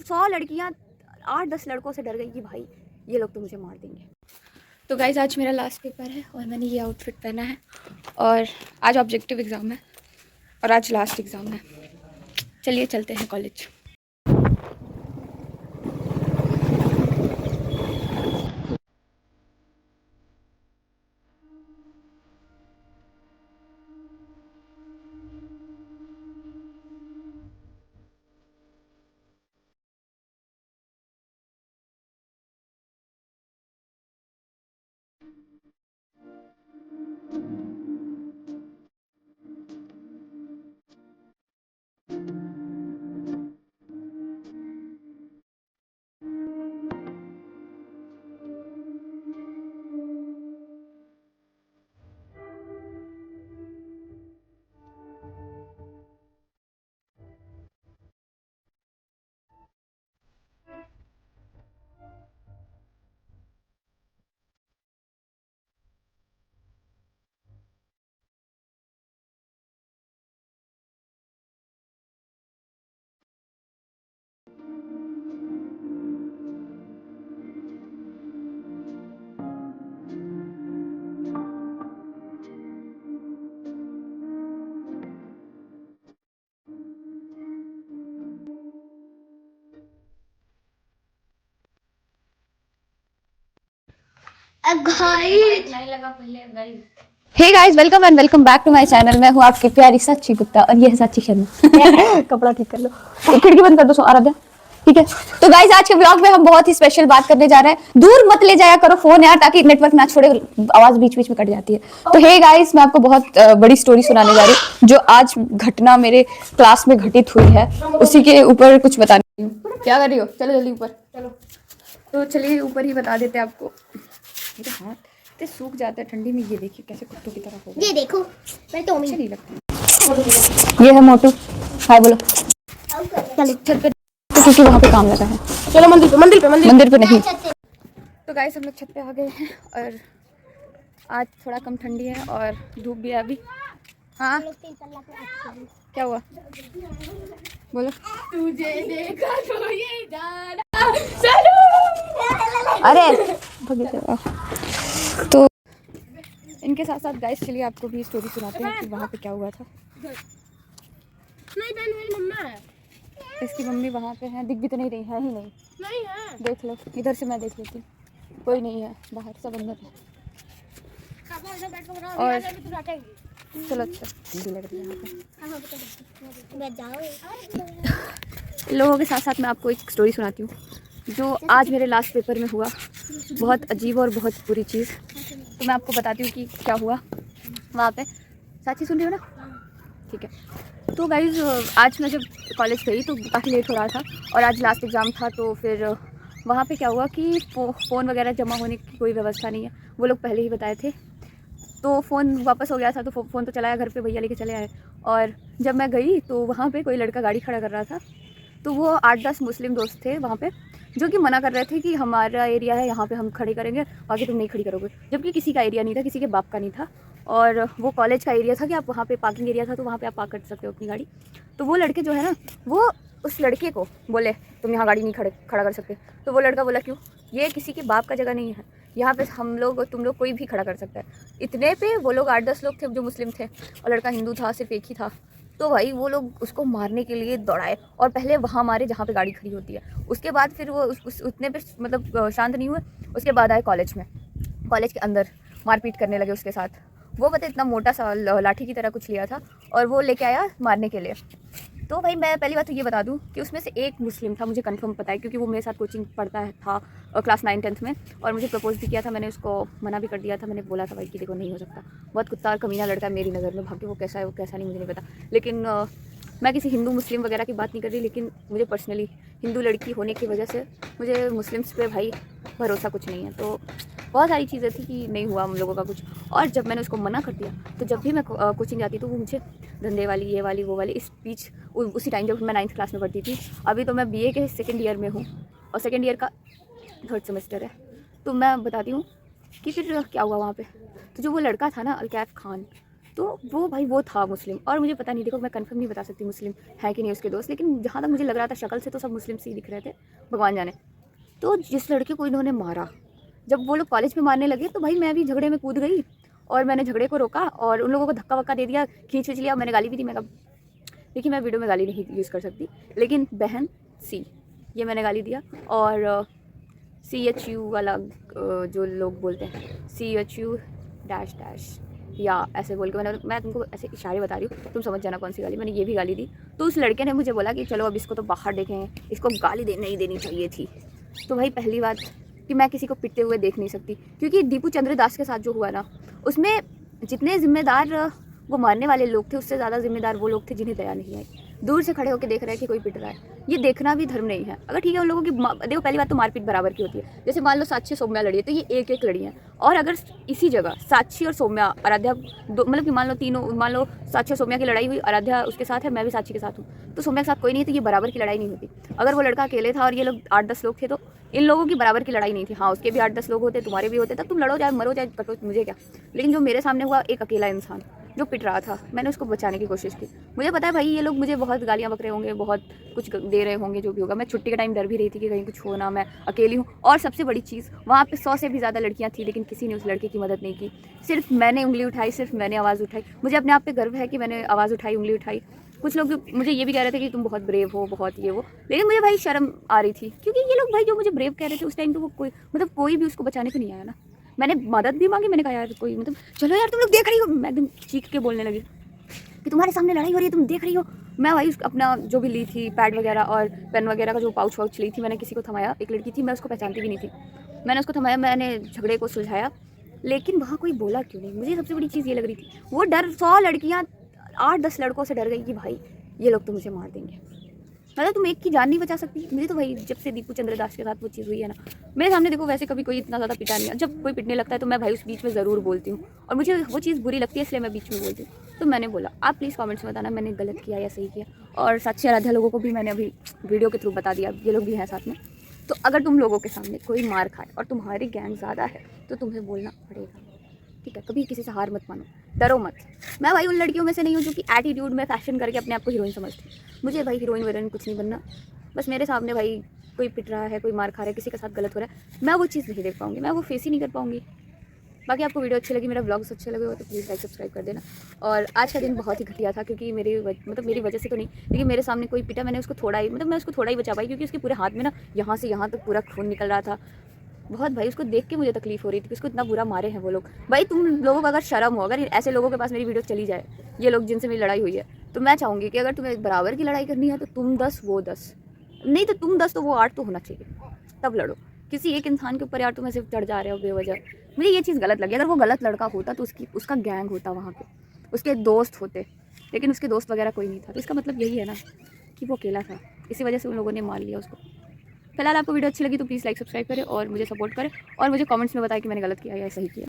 100 लड़कियाँ 8-10 लड़कों से डर गई कि भाई ये लोग तो मुझे मार देंगे। तो गाइज़ आज मेरा लास्ट पेपर है और मैंने ये आउटफिट पहना है और आज ऑब्जेक्टिव एग्ज़ाम है और आज लास्ट एग्ज़ाम है। चलिए चलते हैं college. Hey guys, welcome and welcome back to my channel. मैं हूँ आपकी प्यारी साक्षी गुप्ता और ये है साक्षी शर्मा। कपड़ा ठीक कर लो, खिड़की बंद कर दो आराध्या, ठीक है। तो गाइस आज के ब्लॉग में हम बहुत ही स्पेशल बात करने जा रहे हैं। दूर मत ले जाया करो फोन यार, ताकि नेटवर्क ना छोड़े, आवाज बीच बीच में कट जाती है। तो हे गाइस, मैं आपको बहुत बड़ी स्टोरी सुनाने जा रही हूँ जो आज घटना मेरे क्लास में घटित हुई है, उसी के ऊपर कुछ बताने हूँ। क्या कर रही हो? चलो जल्दी ऊपर चलो। तो चलिए ऊपर ही बता देते आपको। मेरे हाथ इतने सूख जाते हैं ठंडी में, ये देखिए कैसे कुत्तों की तरह हो गए। ये देखो, मैं तो अच्छे नहीं लगते। ये है मोटू, हाय बोलो। चलो छत पे, क्योंकि वहाँ पे काम लगा है। चलो मंदिर पे नहीं। तो गाइस हम लोग छत पे आ गए हैं और आज थोड़ा कम ठंडी है और धूप भी है अभी। हाँ क्या हुआ बोलो। तुझे देखा तो ये जाना अरे तो इनके साथ साथ गाइस चलिए आपको भी स्टोरी सुनाते हैं कि वहाँ पे क्या हुआ था। नहीं बहन, मेरी मम्मा है। इसकी मम्मी वहाँ पे है, दिख भी तो नहीं रही है, ही नहीं। नहीं है। देख लो इधर से, मैं देख लेती हूँ। कोई नहीं है बाहर, सब अंदर है। और चलो अच्छा ठंडी लग रही है यहाँ पे। इन लोगों के साथ साथ मैं आपको एक स्टोरी सुनाती हूँ जो आज मेरे लास्ट पेपर में हुआ। बहुत अजीब और बहुत बुरी चीज़। तो मैं आपको बताती हूँ कि क्या हुआ वहाँ पे। साची सुन रही हो ना? ठीक है। तो गाइज आज मैं जब कॉलेज गई तो काफ़ी लेट हो रहा था और आज लास्ट एग्ज़ाम था। तो फिर वहाँ पे क्या हुआ कि फ़ोन वगैरह जमा होने की कोई व्यवस्था नहीं है, वो लोग पहले ही बताए थे। तो फ़ोन वापस हो गया था, तो फ़ोन तो चलाया घर पे, भैया लेके चले आए। और जब मैं गई तो वहाँ पे कोई लड़का गाड़ी खड़ा कर रहा था। तो वो 8-10 मुस्लिम दोस्त थे वहाँ पे जो कि मना कर रहे थे कि हमारा एरिया है, यहाँ पे हम खड़ी करेंगे, बाकी तुम नहीं खड़ी करोगे। जबकि किसी का एरिया नहीं था, किसी के बाप का नहीं था और वो कॉलेज का एरिया था कि आप वहाँ पे पार्किंग एरिया था, तो वहाँ पे आप पार्क कर सकते हो अपनी गाड़ी। तो वो लड़के जो है ना, वो उस लड़के को बोले तुम यहाँ गाड़ी नहीं खड़ा कर सकते। तो वो लड़का बोला क्यों, ये किसी के बाप का जगह नहीं है, यहाँ पे हम लोग तुम लोग कोई भी खड़ा कर सकता है। इतने पे वो लोग 8-10 लोग थे जो मुस्लिम थे और लड़का हिंदू था, सिर्फ एक ही था। तो भाई वो लोग उसको मारने के लिए दौड़ाए और पहले वहाँ मारे जहाँ पे गाड़ी खड़ी होती है। उसके बाद फिर वो उतने पे मतलब शांत नहीं हुए। उसके बाद आए कॉलेज में, कॉलेज के अंदर मारपीट करने लगे उसके साथ। वो पता इतना मोटा सा लाठी की तरह कुछ लिया था और वो लेके आया मारने के लिए। तो भाई मैं पहली बात तो ये बता दूं कि उसमें से एक मुस्लिम था, मुझे कंफर्म पता है क्योंकि वो मेरे साथ कोचिंग पढ़ता है था क्लास 9-10 में और मुझे प्रपोज भी किया था। मैंने उसको मना भी कर दिया था, मैंने बोला था भाई कि देखो नहीं हो सकता, बहुत कुत्ता और कमीना लड़का है मेरी नज़र में, भाग्य वो कैसा है वो कैसा नहीं मुझे नहीं पता। लेकिन मैं किसी हिंदू मुस्लिम वगैरह की बात नहीं कर रही, लेकिन मुझे पर्सनली हिंदू लड़की होने की वजह से मुझे मुस्लिम्स पे भाई भरोसा कुछ नहीं है। तो बहुत सारी चीज़ें थी कि नहीं हुआ हम लोगों का कुछ। और जब मैंने उसको मना कर दिया तो जब भी मैं कोचिंग जाती तो वो मुझे धंधे वाली, ये वाली, वो वाली। इस बीच उसी टाइम जब मैं 9th क्लास में पढ़ती थी, अभी तो मैं BA के 2nd ईयर में हूँ और 2nd ईयर का 3rd सेमेस्टर है। तो मैं बताती हूँ कि फिर क्या हुआ वहाँ पे। तो जो वो लड़का था ना, अलकैफ खान, तो वो भाई वो था मुस्लिम, और मुझे पता नहीं, देखो मैं कंफर्म नहीं बता सकती मुस्लिम है कि नहीं उसके दोस्त, लेकिन जहाँ तक मुझे लग रहा था शक्ल से तो सब मुस्लिम से ही दिख रहे थे, भगवान जाने। तो जिस लड़के को इन्होंने मारा, जब वो लोग कॉलेज में मारने लगे तो भाई मैं भी झगड़े में कूद गई और मैंने झगड़े को रोका और उन लोगों को धक्का वक्का दे दिया, खींच लिया, मैंने गाली भी दी। मैं कहा देखिए मैं वीडियो में गाली नहीं यूज़ कर सकती, लेकिन बहन सी ये मैंने गाली दिया। और CHU वाला जो लोग बोलते हैं CHU डैश डैश या ऐसे बोल के मैं तुमको ऐसे इशारे बता रही हूँ, तुम समझ जाना कौन सी गाली, मैंने ये भी गाली दी। तो उस लड़के ने मुझे बोला कि चलो अब इसको तो बाहर देखें, इसको गाली नहीं देनी चाहिए थी। तो भाई पहली बात कि मैं किसी को पिटते हुए देख नहीं सकती, क्योंकि दीपू चंद्र दास के साथ जो हुआ ना, उसमें जितने जिम्मेदार वो मारने वाले लोग थे उससे ज़्यादा जिम्मेदार वो लोग थे जिन्हें दया नहीं आई। दूर से खड़े होकर देख रहे हैं कि कोई पिट रहा है, ये देखना भी धर्म नहीं है। अगर ठीक है उन लोगों की देखो पहली बात तो मारपीट बराबर की होती है। जैसे मान लो साक्षी सौम्या लड़ी है तो ये एक लड़ी है, और अगर इसी जगह साक्षी और सौम्या आराध्या मतलब कि मान लो तीनों, मान लो साक्षी और सौम्या की लड़ाई हुई, आराध्या उसके साथ है, मैं भी साक्षी के साथ हूँ, तो सौम्या के साथ कोई नहीं है तो ये बराबर की लड़ाई नहीं होती। अगर वो लड़का अकेले था और ये लोग 8-10 लोग थे तो इन लोगों की बराबर की लड़ाई नहीं थी। हाँ उसके भी 8-10 लोग होते, तुम्हारे भी होते, तब तुम लड़ो चाहे मरो चाहे कटो, मुझे क्या। लेकिन जो मेरे सामने हुआ एक अकेला इंसान जो पिट रहा था, मैंने उसको बचाने की कोशिश की। मुझे पता है भाई ये लोग मुझे बहुत गालियाँ बक रहे होंगे, बहुत कुछ दे रहे होंगे, जो भी होगा। मैं छुट्टी के टाइम डर भी रही थी कि कहीं कुछ हो ना, मैं अकेली हूँ। और सबसे बड़ी चीज़ वहाँ पे 100 से भी ज़्यादा लड़कियाँ थी, लेकिन किसी ने उस लड़के की मदद नहीं की। सिर्फ मैंने उंगली उठाई, सिर्फ मैंने आवाज़ उठाई। मुझे अपने आप पे गर्व है कि मैंने आवाज़ उठाई, उंगली उठाई। कुछ लोग मुझे ये भी कह रहे थे कि तुम बहुत ब्रेव हो, बहुत ये वो, लेकिन मुझे भाई शर्म आ रही थी, क्योंकि ये लोग भाई जो मुझे ब्रेव कह रहे थे उस टाइम तो वो कोई मतलब कोई भी उसको बचाने को नहीं आया ना। मैंने मदद भी मांगी, मैंने कहा यार कोई मतलब चलो यार तुम लोग देख रही हो, मैं एकदम चीख के बोलने लगी कि तुम्हारे सामने लड़ाई हो रही है, तुम देख रही हो। मैं भाई अपना जो भी ली थी पैड वगैरह और पेन वगैरह का जो पाउच वाउच ली थी, मैंने किसी को थमाया। एक लड़की थी, मैं उसको पहचानती भी नहीं थी, मैंने उसको थमाया, मैंने झगड़े को सुलझाया। लेकिन वहाँ कोई बोला क्यों नहीं? मुझे सबसे बड़ी चीज़ ये लग रही थी, वो डर 100 लड़कियाँ 8-10 लड़कों से डर गई कि भाई ये लोग तो मुझे मार देंगे। मतलब तुम एक की जान नहीं बचा सकती। मुझे तो भाई जब से दीपू चंद्र दास के साथ वो चीज़ हुई है ना, मेरे सामने देखो वैसे कभी कोई इतना ज़्यादा पिटा नहीं है। जब कोई पिटने लगता है तो मैं भाई उस बीच में ज़रूर बोलती हूँ, और मुझे वो चीज़ बुरी लगती है इसलिए मैं बीच में बोलती हूँ। तो मैंने बोला आप प्लीज़ कमेंट्स में बताना मैंने गलत किया या सही किया। और साक्षी आराध्या लोगों को भी मैंने अभी वीडियो के थ्रू बता दिया, ये लोग भी हैं साथ में। तो अगर तुम लोगों के सामने कोई मार खाए और तुम्हारी गैंग ज़्यादा है तो तुम्हें बोलना पड़ेगा, ठीक है? कभी किसी से हार मत मानो, डरो मत। मैं भाई उन लड़कियों में से नहीं हूँ जो कि एटीट्यूड में फैशन करके अपने आप को हीरोइन समझती। मुझे भाई हीरोइन वीरोइन कुछ नहीं बनना। बस मेरे सामने भाई कोई पिट रहा है, कोई मार खा रहा है, किसी के साथ गलत हो रहा है, मैं वो चीज़ नहीं देख पाऊँगी, मैं वो फेस ही नहीं कर पाऊँगी। बाकी आपको वीडियो अच्छी लगी, मेरा ब्लॉग्स अच्छे लगे हो तो प्लीज़ लाइक सब्सक्राइब कर देना। और आज का दिन बहुत ही घटिया था, क्योंकि मेरी वजह से तो नहीं, लेकिन मेरे सामने कोई पिटा, मैंने उसको थोड़ा ही मैं उसको थोड़ा ही बचा पाई, क्योंकि उसके पूरे हाथ में ना यहाँ से यहाँ तक पूरा खून निकल रहा था। बहुत भाई उसको देख के मुझे तकलीफ हो रही थी कि उसको इतना बुरा मारे हैं वो लोग। भाई तुम लोगों को अगर शर्म हो, अगर ऐसे लोगों के पास मेरी वीडियो चली जाए, ये लोग जिनसे मेरी लड़ाई हुई है, तो मैं चाहूँगी कि अगर तुम्हें बराबर की लड़ाई करनी है तो तुम 10 वो 10, नहीं तो तुम 10 तो वो 8 तो होना चाहिए, तब लड़ो। किसी एक इंसान के ऊपर यार तुम ऐसे चढ़ जा रहे हो बेवजह, मुझे ये चीज़ गलत लगी। अगर वो गलत लड़का होता तो उसका गैंग होता वहाँ पे, उसके दोस्त होते, लेकिन उसके दोस्त वगैरह कोई नहीं था। तो इसका मतलब यही है ना कि वो अकेला था, इसी वजह से उन लोगों ने मार लिया उसको। फिलहाल आपको वीडियो अच्छी लगी तो प्लीज़ लाइक सब्सक्राइब करें और मुझे सपोर्ट करें, और मुझे कमेंट्स में बताएं कि मैंने गलत किया या सही किया।